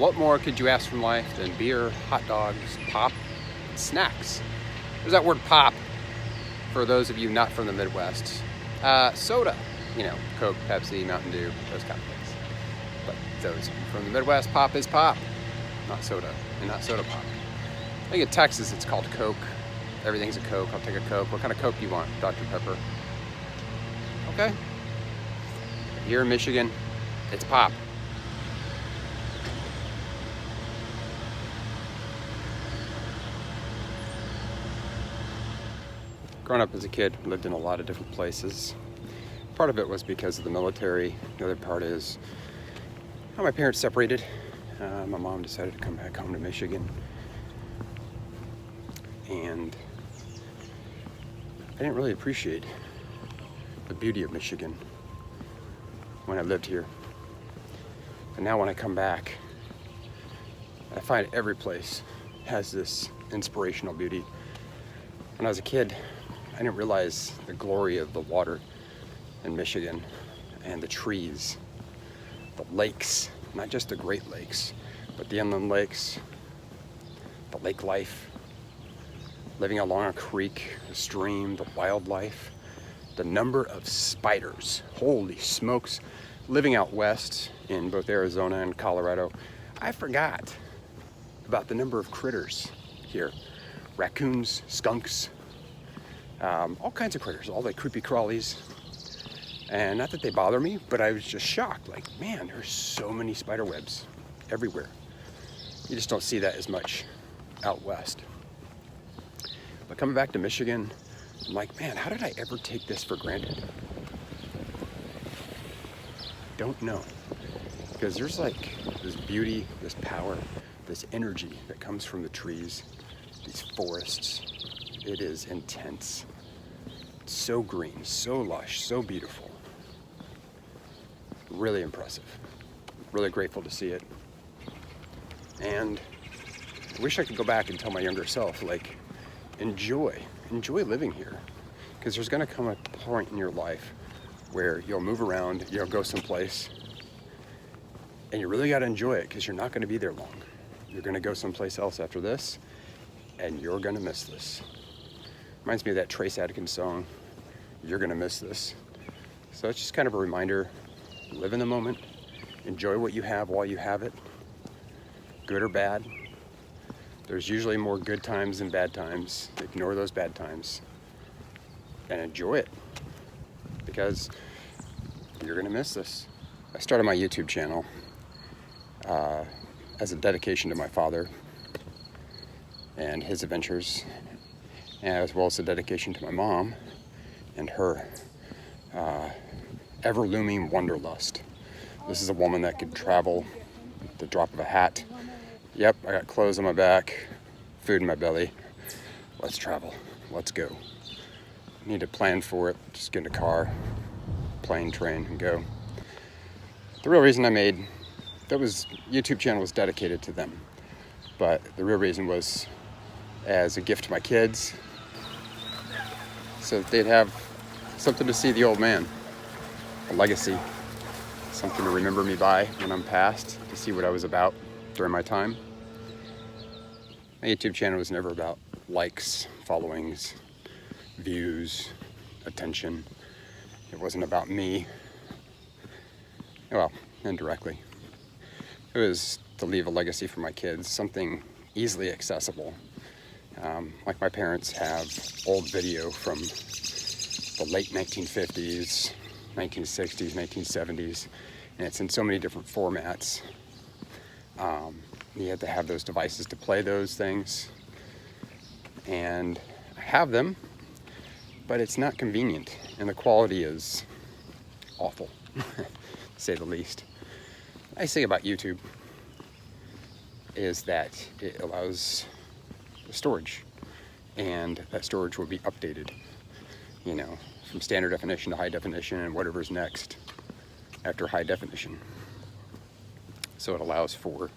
What more could you ask from life than beer, hot dogs, pop, and snacks? There's that word pop for those of you not from the Midwest. Soda, Coke, Pepsi, Mountain Dew, those kind of things. But those of you from the Midwest, pop is pop, not soda, and not soda pop. I think in Texas it's called Coke. Everything's a Coke. I'll take a Coke. What kind of Coke do you want? Dr. Pepper. Okay. Here in Michigan, it's pop. Growing up as a kid, lived in a lot of different places. Part of it was because of the military. The other part is how my parents separated. My mom decided to come back home to Michigan. And I didn't really appreciate the beauty of Michigan when I lived here. But now when I come back, I find every place has this inspirational beauty. When I was a kid, I didn't realize the glory of the water in Michigan and the trees, the lakes, not just the Great Lakes, but the inland lakes, the lake life, living along a creek, a stream, the wildlife, the number of spiders, holy smokes. Living out west in both Arizona and Colorado, I forgot about the number of critters here. Raccoons, skunks, all kinds of critters, all the creepy crawlies. And not that they bother me, but I was just shocked. Like, man, there's so many spider webs everywhere. You just don't see that as much out west. But coming back to Michigan, I'm like, man, how did I ever take this for granted? Don't know. Because there's like this beauty, this power, this energy that comes from the trees, these forests. It is intense. It's so green, so lush, so beautiful. Really impressive. Really grateful to see it. And I wish I could go back and tell my younger self, like, enjoy living here. Because there's gonna come a point in your life where you'll move around, you'll go someplace, and you really gotta enjoy it because you're not gonna be there long. You're gonna go someplace else after this, and you're gonna miss this. Reminds me of that Trace Adkins song, You're Gonna Miss This. So it's just kind of a reminder, live in the moment, enjoy what you have while you have it, good or bad. There's usually more good times than bad times. Ignore those bad times and enjoy it because you're gonna miss this. I started my YouTube channel as a dedication to my father and his adventures, as well as a dedication to my mom and her ever-looming wanderlust. This is a woman that could travel at the drop of a hat. Yep, I got clothes on my back, food in my belly. Let's travel, let's go. Need to plan for it, just get in a car, plane, train, and go. The real reason I made that YouTube channel was dedicated to them, but the real reason was as a gift to my kids, so that they'd have something to see the old man, a legacy, something to remember me by when I'm past, to see what I was about during my time. My YouTube channel was never about likes, followings, views, attention. It wasn't about me. Well, indirectly. It was to leave a legacy for my kids, something easily accessible. Like my parents have old video from the late 1950s, 1960s, 1970s, and it's in so many different formats. You have to have those devices to play those things, and I have them, but it's not convenient, and the quality is awful, to say the least. The nice thing about YouTube is that it allows the storage, and that storage will be updated, from standard definition to high definition and whatever's next after high definition. So it allows for,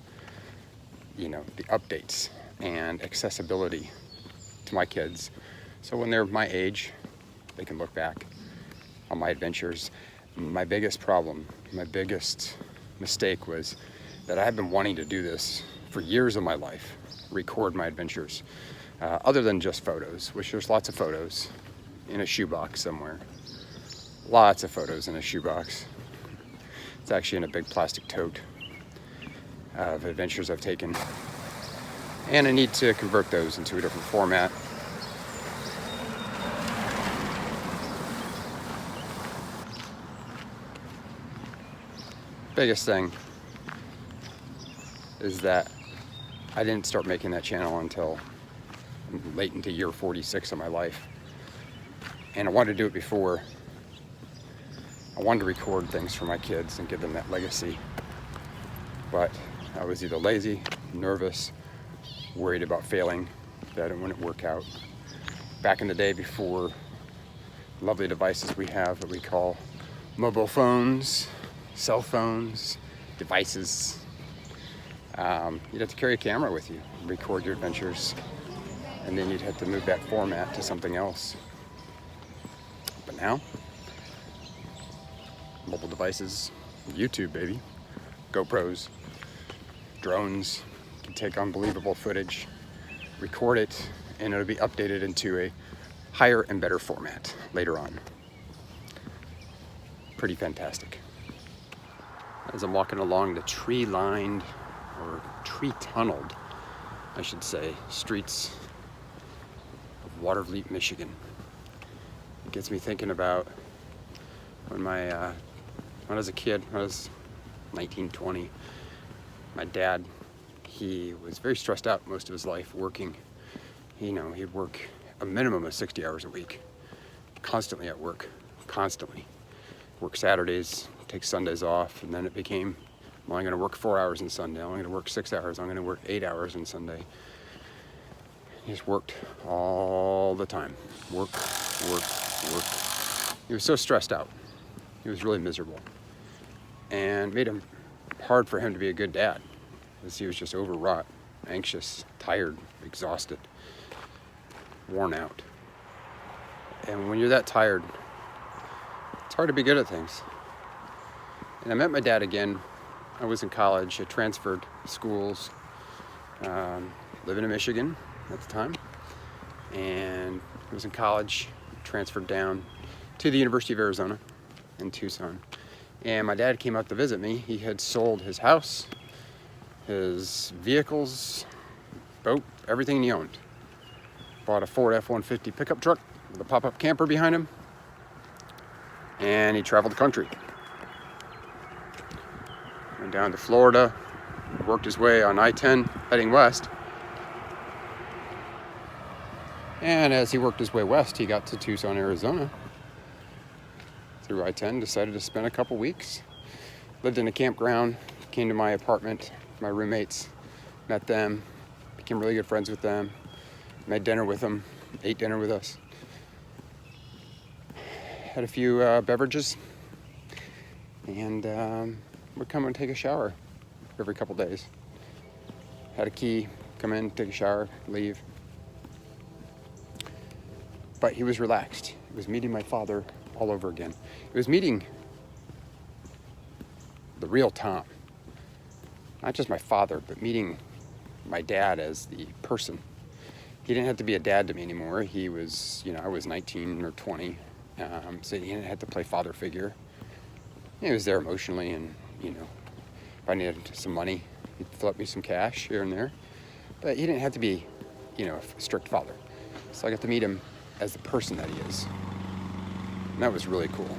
the updates and accessibility to my kids. So when they're my age, they can look back on my adventures. My biggest problem, my biggest mistake was that I have been wanting to do this for years of my life, record my adventures, other than just photos, which there's lots of photos in a shoebox somewhere. Lots of photos in a shoebox. It's actually in a big plastic tote of adventures I've taken. And I need to convert those into a different format. Biggest thing is that I didn't start making that channel until late into year 46 of my life. And I wanted to do it before. I wanted to record things for my kids and give them that legacy. But I was either lazy, nervous, worried about failing, that it wouldn't work out. Back in the day, before lovely devices we have that we call mobile phones, cell phones, devices, you'd have to carry a camera with you, record your adventures, and then you'd have to move that format to something else. But now, mobile devices, YouTube, baby, GoPros, drones, can take unbelievable footage, record it, and it'll be updated into a higher and better format later on. Pretty fantastic. As I'm walking along the tree-lined, or tree-tunneled, I should say, streets of Watervliet, Michigan, it gets me thinking about when I was a kid, when I was 19, 20, my dad, he was very stressed out most of his life working. You know, he'd work a minimum of 60 hours a week, constantly at work, constantly. Work Saturdays, take Sundays off, and then it became, well, I'm gonna work 4 hours on Sunday, I'm gonna work 6 hours, I'm gonna work 8 hours on Sunday. He just worked all the time. Work, work, work. He was so stressed out. He was really miserable. And made him hard for him to be a good dad, because he was just overwrought, anxious, tired, exhausted, worn out. And when you're that tired, it's hard to be good at things. And I met my dad again. I was in college. I transferred schools, living in Michigan at the time. And I was in college, transferred down to the University of Arizona in Tucson. And my dad came out to visit me. He had sold his house, his vehicles, boat, everything he owned. Bought a Ford F-150 pickup truck with a pop-up camper behind him. And he traveled the country. Went down to Florida, worked his way on I-10 heading west. And as he worked his way west, he got to Tucson, Arizona. Through I-10, decided to spend a couple weeks. Lived in a campground, came to my apartment, my roommates, met them, became really good friends with them, made dinner with them, ate dinner with us. Had a few beverages, and would come and take a shower every couple days. Had a key, come in, take a shower, leave. But he was relaxed. He was meeting my father all over again. He was meeting the real Tom. Not just my father, but meeting my dad as the person. He didn't have to be a dad to me anymore. He was, you know, I was 19 or 20. So he didn't have to play father figure. He was there emotionally, and, you know, if I needed some money, he'd flip me some cash here and there. But he didn't have to be, you know, a strict father. So I got to meet him as the person that he is. And that was really cool.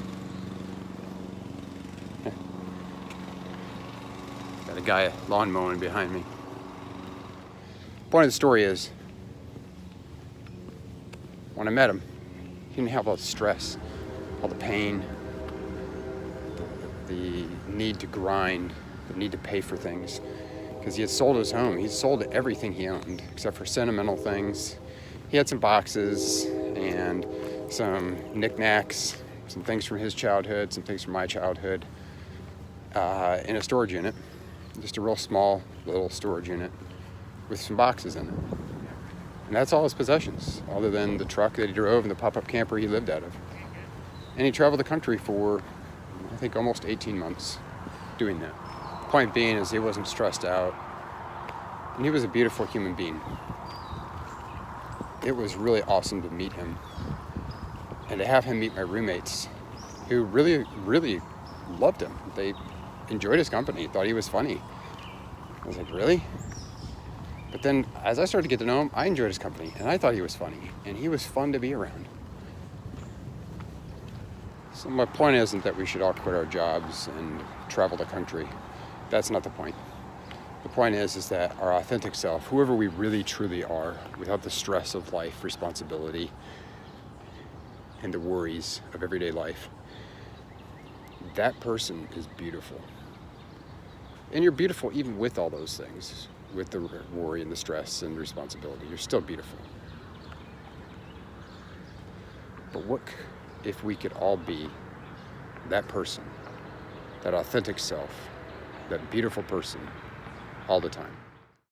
Got a guy lawn mowing behind me. Point of the story is, when I met him, he didn't have all the stress, all the pain, the need to grind, the need to pay for things. Because he had sold his home. He sold everything he owned, except for sentimental things. He had some boxes and some knickknacks, some things from his childhood, some things from my childhood, in a storage unit. Just a real small little storage unit with some boxes in it. And that's all his possessions, other than the truck that he drove and the pop-up camper he lived out of. And he traveled the country for, I think, almost 18 months doing that. Point being is he wasn't stressed out, and he was a beautiful human being. It was really awesome to meet him, and to have him meet my roommates, who really, really loved him. They enjoyed his company, thought he was funny. I was like, really? But then, as I started to get to know him, I enjoyed his company, and I thought he was funny, and he was fun to be around. So my point isn't that we should all quit our jobs and travel the country. That's not the point. The point is that our authentic self, whoever we really truly are, without the stress of life, responsibility, and the worries of everyday life, that person is beautiful. And you're beautiful even with all those things, with the worry and the stress and responsibility. You're still beautiful. But what if we could all be that person, that authentic self, that beautiful person all the time?